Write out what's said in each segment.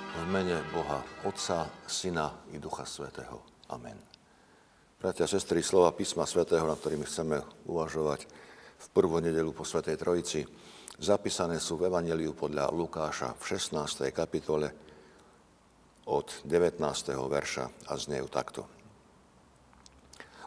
V mene Boha, Otca, Syna i Ducha Svätého. Amen. Bratia a sestry, slova písma svätého, nad ktorými chceme uvažovať v prvú nedeľu po Svätej Trojici, zapísané sú v Evanjeliu podľa Lukáša v 16. kapitole od 19. verša a znejú takto.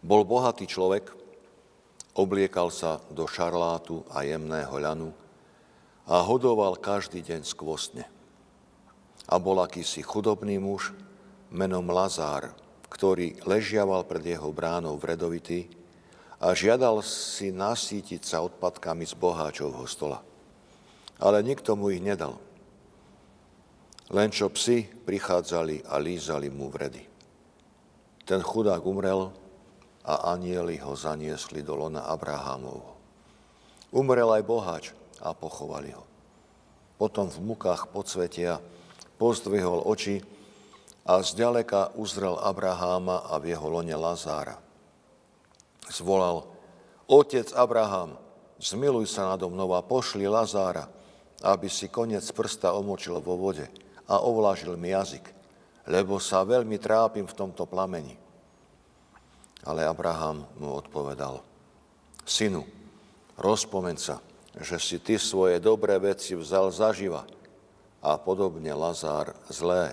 Bol bohatý človek, obliekal sa do šarlátu a jemného ľanu a hodoval každý deň skvostne. A bol akýsi chudobný muž menom Lazár, ktorý ležiaval pred jeho bránou vredovitý a žiadal si nasýtiť sa odpadkami z boháčovho stola. Ale nikto mu ich nedal. Len čo psi prichádzali a lízali mu vredy. Ten chudák umrel a anjeli ho zaniesli do lona Abrahámovho. Umrel aj boháč a pochovali ho. Potom v mukách podsvetia pozdvihol oči a zďaleka uzrel Abraháma a v jeho lone Lazára. Zvolal: Otec Abraham, zmiluj sa nado mnou a pošli Lazára, aby si koniec prsta omočil vo vode a ovlažil mi jazyk, lebo sa veľmi trápim v tomto plameni. Ale Abraham mu odpovedal: Synu, rozpomeň sa, že si ty svoje dobré veci vzal zaživa, a podobne Lazár zlé.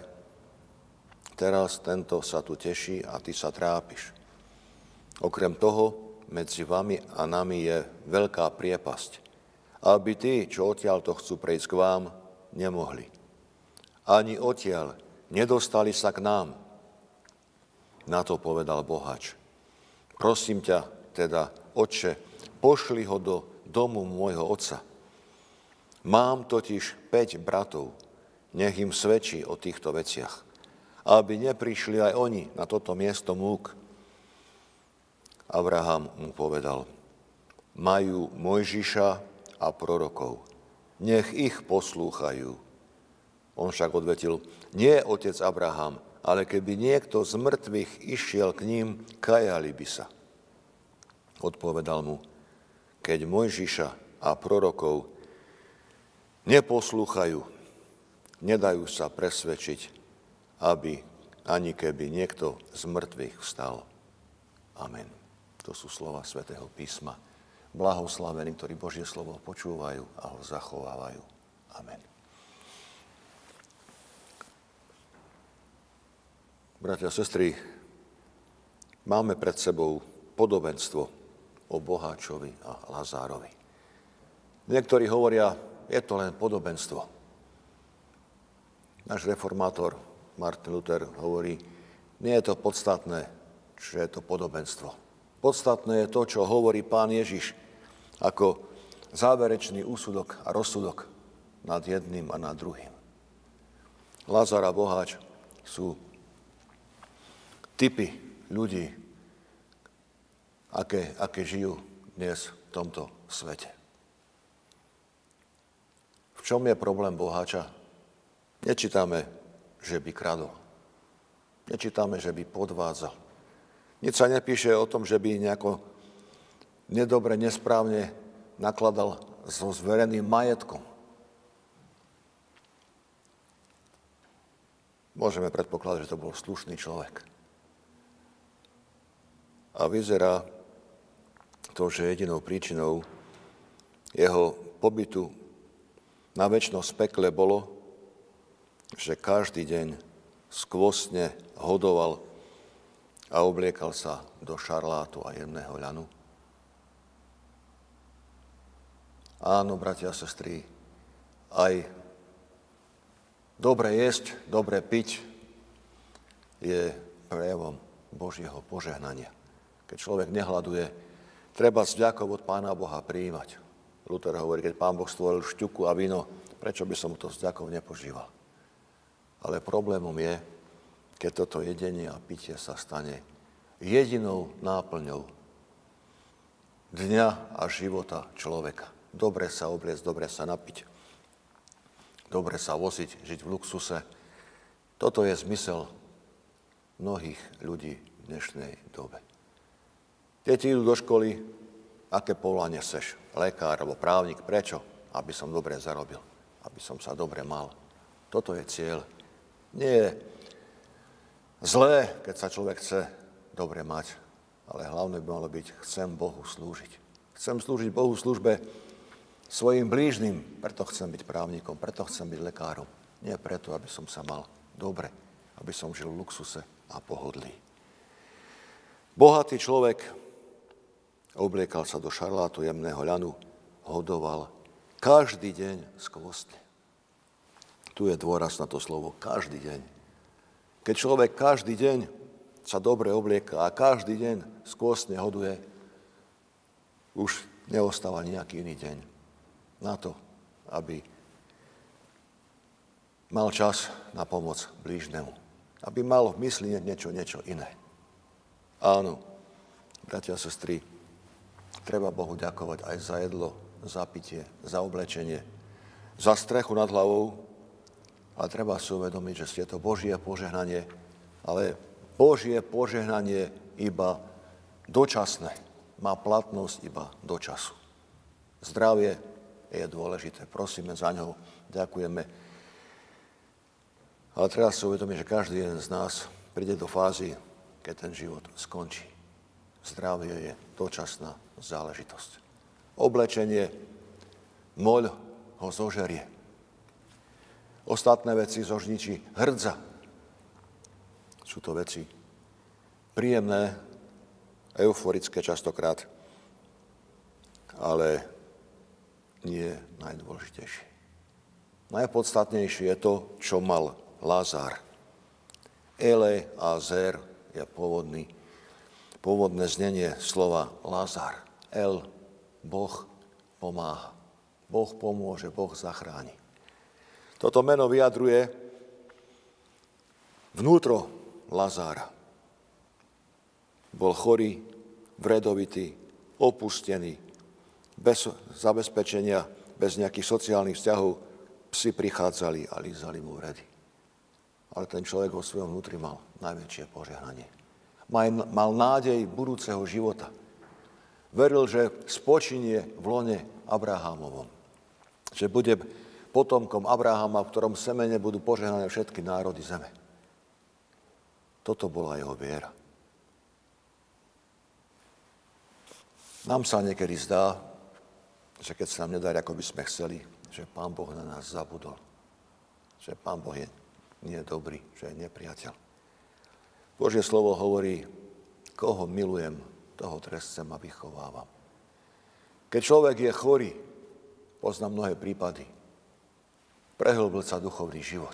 Teraz tento sa tu teší a ty sa trápiš. Okrem toho, medzi vami a nami je veľká priepasť, aby tí, čo odtiaľto chcú prejsť k vám, nemohli. Ani odtiaľ nedostali sa k nám. Na to povedal boháč: Prosím ťa teda, Otče, pošli ho do domu môjho otca. Mám totiž 5 bratov, nech im svedčí o týchto veciach, aby neprišli aj oni na toto miesto múk. Abraham mu povedal: Majú Mojžiša a prorokov, nech ich poslúchajú. On však odvetil: Nie, otec Abraham, ale keby niekto z mŕtvych išiel k ním, kajali by sa. Odpovedal mu: Keď Mojžiša a prorokov neposlúchajú, nedajú sa presvedčiť, aby ani keby niekto z mŕtvych vstal. Amen. To sú slova svätého písma. Blahoslavení, ktorí Božie slovo počúvajú a ho zachovávajú. Amen. Bratia a sestry, máme pred sebou podobenstvo o boháčovi a Lazárovi. Niektorí hovoria, je to len podobenstvo. Náš reformátor Martin Luther hovorí, nie je to podstatné, že je to podobenstvo. Podstatné je to, čo hovorí Pán Ježiš ako záverečný úsudok a rozsudok nad jedným a nad druhým. Lazár a boháč sú typy ľudí, aké žijú dnes v tomto svete. V čom je problém boháča? Nečítame, že by kradol. Nečítame, že by podvádzal. Nič sa nepíše o tom, že by nejako nedobre, nesprávne nakladal so zvereným majetkom. Môžeme predpokladať, že to bol slušný človek. A vyzerá to, že jedinou príčinou jeho pobytu na večnosť v pekle bolo, že každý deň skvostne hodoval a obliekal sa do šarlátu a jemného ľanu. Áno, bratia a sestry, aj dobre jesť, dobre piť je prejavom Božieho požehnania. Keď človek nehladuje, treba s vďakou od Pána Boha prijímať. Luther hovorí, keď Pán Boh stvoril šťuku a víno, prečo by som to s vďakou nepožíval? Ale problémom je, keď toto jedenie a pitie sa stane jedinou náplňou dňa a života človeka. Dobre sa obliecť, dobre sa napiť, dobre sa voziť, žiť v luxuse. Toto je zmysel mnohých ľudí v dnešnej dobe. Deti idú do školy, aké povolanie chceš? Lekár alebo právnik. Prečo? Aby som dobre zarobil, aby som sa dobre mal. Toto je cieľ Nie je zlé, keď sa človek chce dobre mať, ale hlavne by malo byť, chcem Bohu slúžiť. Chcem slúžiť Bohu v službe svojim blížnym, preto chcem byť právnikom, preto chcem byť lekárom. Nie preto, aby som sa mal dobre, aby som žil v luxuse a pohodlí. Bohatý človek obliekal sa do šarlátu jemného ľanu, hodoval každý deň skvostne. Tu je dôraz na to slovo každý deň. Keď človek každý deň sa dobre oblieka a každý deň skvostne hoduje, už neostáva nejaký iný deň na to, aby mal čas na pomoc blížnemu. Aby mal v mysli niečo iné. Áno, bratia a sestry, treba Bohu ďakovať aj za jedlo, za pitie, za oblečenie, za strechu nad hlavou, ale treba si uvedomiť, že je to Božie požehnanie, ale Božie požehnanie iba dočasné. Má platnosť iba do času. Zdravie je dôležité. Prosíme za ňou, ďakujeme. Ale treba si uvedomiť, že každý jeden z nás príde do fázy, keď ten život skončí. Zdravie je dočasná záležitosť. Oblečenie, moľ ho zožerie. Ostatné veci zožničí hrdza. Sú to veci príjemné, euforické častokrát, ale nie najdôležitejšie. Najpodstatnejšie je to, čo mal Lázár. Ele a zer je pôvodné znenie slova Lázár. El, Boh pomáha. Boh pomôže, Boh zachráni. Toto meno vyjadruje vnútro Lazára. Bol chorý, vredovitý, opustený, bez zabezpečenia, bez nejakých sociálnych vzťahov. Psi prichádzali a lízali mu vredy. Ale ten človek vo svojom vnútri mal najväčšie požehnanie. Mal nádej budúceho života. Veril, že spočinie v lone Abrahámovom. Že bude potomkom Abrahama, v ktorom semene budú požehnané všetky národy zeme. Toto bola jeho viera. Nám sa niekedy zdá, že keď sa nám nedarí, ako by sme chceli, že Pán Boh na nás zabudol. Že Pán Boh nie je dobrý, že je nepriateľ. Božie slovo hovorí, koho milujem, toho trestcem a vychovávam. Keď človek je chorý, poznám mnohé prípady, prehlbil sa duchovný život.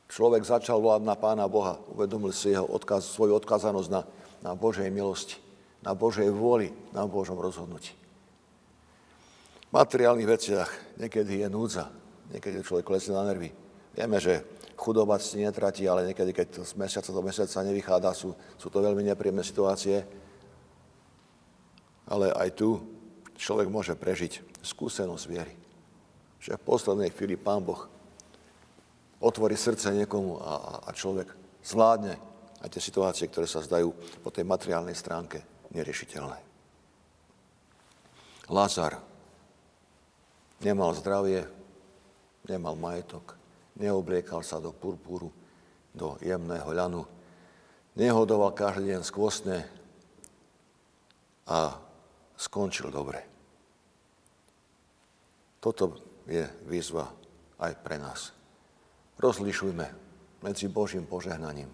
Človek začal volať na Pána Boha, uvedomil si svoju odkazanosť na Božej milosti, na Božej vôli, na Božom rozhodnutí. V materiálnych veciach niekedy je núdza, niekedy človek klesne na nervy. Vieme, že chudoba si netratí, ale niekedy, keď to z mesiaca do mesiaca nevychádza, sú to veľmi nepríjemné situácie. Ale aj tu človek môže prežiť skúsenosť viery. Že v poslednej chvíli Pán Boh otvorí srdce niekomu a človek zvládne aj tie situácie, ktoré sa zdajú po tej materiálnej stránke neriešiteľné. Lázar nemal zdravie, nemal majetok, neobliekal sa do purpúru, do jemného ľanu, nehodoval každý deň skvostne a skončil dobre. Toto je výzva aj pre nás. Rozlišujme medzi Božím požehnaním.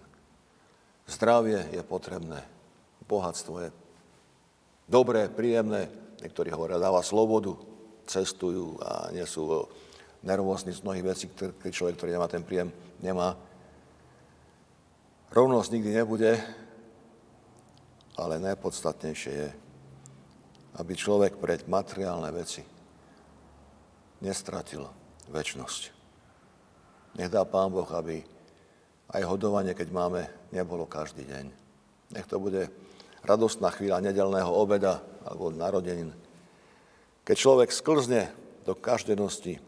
Zdravie je potrebné, bohatstvo je dobré, príjemné, niektorí hovoria, dáva slobodu, cestujú a nie sú nervózni z mnohých vecí, keď človek, ktorý nemá ten príjem, nemá. Rovnosť nikdy nebude, ale najpodstatnejšie je, aby človek pre materiálne veci nestratil večnosť. Nech dá Pán Boh, aby aj hodovanie, keď máme, nebolo každý deň. Nech to bude radostná chvíľa nedeľného obeda alebo narodenín. Keď človek sklzne do každodennosti,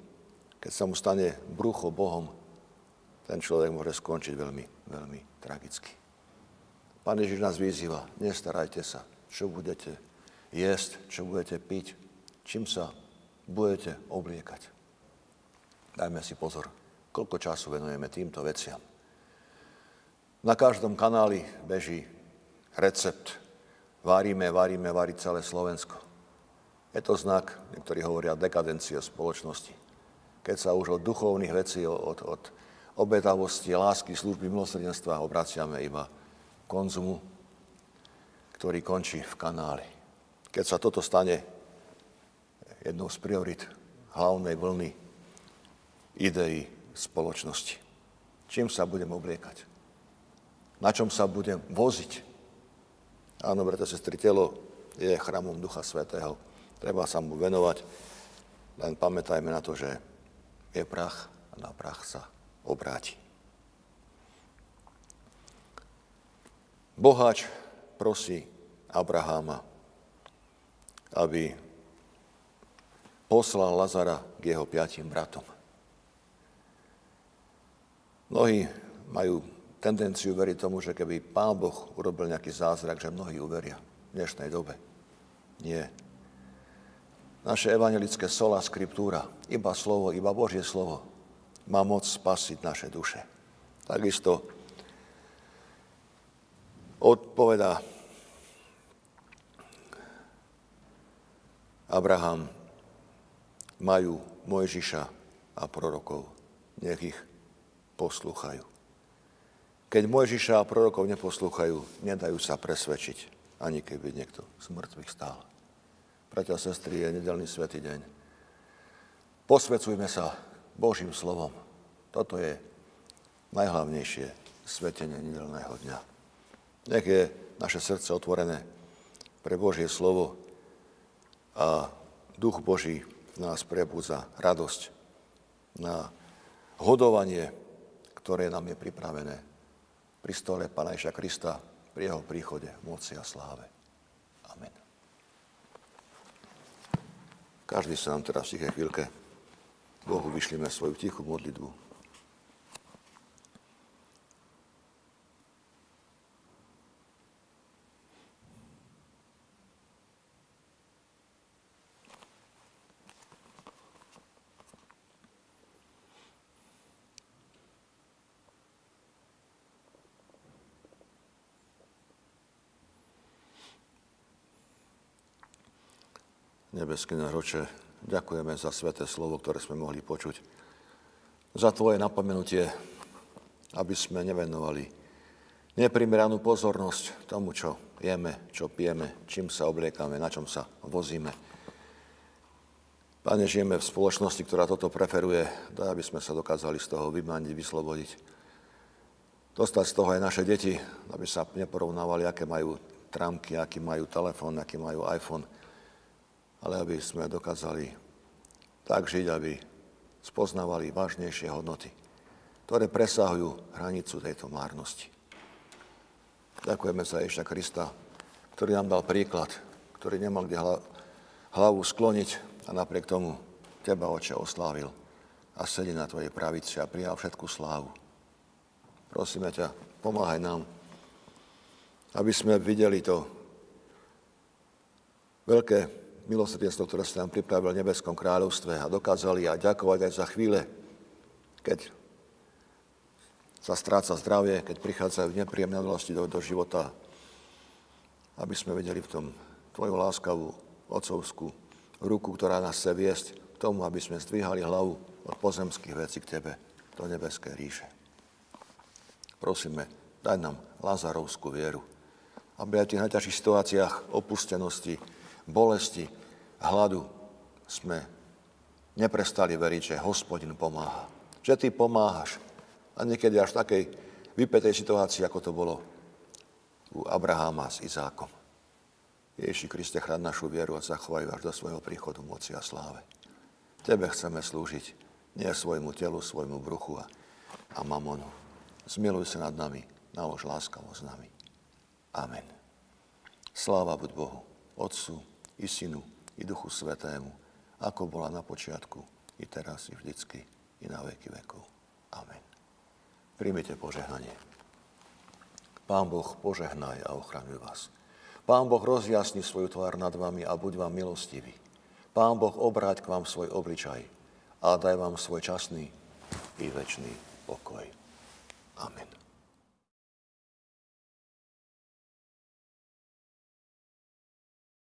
keď sa mu stane brucho Bohom, ten človek môže skončiť veľmi, veľmi tragicky. Pán Ježiš nás vyzýva, nestarajte sa, čo budete jesť, čo budete piť, čím sa budete obliekať. Dajme si pozor, koľko času venujeme týmto veciam. Na každom kanáli beží recept. Varí celé Slovensko. Je to znak, niektorí hovoria, dekadencie spoločnosti. Keď sa už od duchovných vecí, od obetavosti, lásky, služby, milosrdenstva obraciame iba konzumu, ktorý končí v kanáli. Keď sa toto stane jednou z priorit hlavnej vlny ideí spoločnosti. Čím sa budem obliekať? Na čom sa budem voziť? Áno, bratia, sestry, telo je chrámom Ducha Svätého. Treba sa mu venovať. Len pamätajme na to, že je prach a na prach sa obráti. Boháč prosí Abraháma, aby poslal Lazara k jeho 5 bratom. Mnohí majú tendenciu veriť tomu, že keby Pán Boh urobil nejaký zázrak, že mnohí uveria v dnešnej dobe. Nie. Naše evanjelické sola scriptura, iba slovo, iba Božie slovo, má moc spasiť naše duše. Takisto odpovedá Abraham, majú Mojžiša a prorokov, nech ich poslúchajú. Keď Mojžiša a prorokov neposlúchajú, nedajú sa presvedčiť, ani keby niekto z mŕtvych stál. Bratia a sestry, je nedeľný svätý deň. Posvedzujme sa Božím slovom. Toto je najhlavnejšie svätenie nedeľného dňa. Nech je naše srdce otvorené pre Božie slovo a Duch Boží nás prebudza radosť na hodovanie, ktoré nám je pripravené pri stole Pána Ježiša Krista pri jeho príchode v moci a sláve. Amen. Každý sa nám teraz v tichej chvíľke Bohu vyšlime svoju tichú modlitbu. Nebeský náš Oče, ďakujeme za sväté slovo, ktoré sme mohli počuť. Za Tvoje napomenutie, aby sme nevenovali neprimeranú pozornosť tomu, čo jeme, čo pijeme, čím sa obliekame, na čom sa vozíme. Pane, žijeme v spoločnosti, ktorá toto preferuje, daj, aby sme sa dokázali z toho vymaniť, vyslobodiť. Dostať z toho aj naše deti, aby sa neporovnávali, aké majú tramky, aký majú telefón, aký majú iPhone, ale aby sme dokázali tak žiť, aby spoznávali vážnejšie hodnoty, ktoré presahujú hranicu tejto márnosti. Ďakujeme za Ježiša Krista, ktorý nám dal príklad, ktorý nemal kde hlavu skloniť a napriek tomu Teba, Oče, oslávil a sedí na Tvojej pravici a prijal všetku slávu. Prosíme ťa, pomáhaj nám, aby sme videli to veľké milosrdenstvo, ktoré sa nám pripravil v nebeskom kráľovstve a dokázali aj ďakovať aj za chvíle, keď sa stráca zdravie, keď prichádzajú nepríjemné udalosti do života, aby sme vedeli v tom Tvoju láskavú otcovskú ruku, ktorá nás chce viesť k tomu, aby sme zdvíhali hlavu od pozemských vecí k Tebe do nebeskej ríše. Prosíme, daj nám Lazarovskú vieru, aby aj v tých najťažších situáciách opustenosti, bolesti, hladu sme neprestali veriť, že Hospodin pomáha. Že Ty pomáhaš. A niekedy až v takej vypätej situácii, ako to bolo u Abraháma s Izákom. Ježiši Kriste, chráň našu vieru a zachovaj až do svojho príchodu moci a sláve. Tebe chceme slúžiť, nie svojmu telu, svojmu bruchu a mamonu. Zmiluj sa nad nami, nalož láskavo s nami. Amen. Sláva buď Bohu, Otcu i Synu, i Duchu Svätému, ako bola na počiatku, i teraz, i vždycky, i na veky vekov. Amen. Príjmite požehnanie. Pán Boh požehnaj a ochraňuj vás. Pán Boh rozjasni svoju tvár nad vami a buď vám milostivý. Pán Boh obráť k vám svoj obličaj a daj vám svoj časný i večný pokoj. Amen.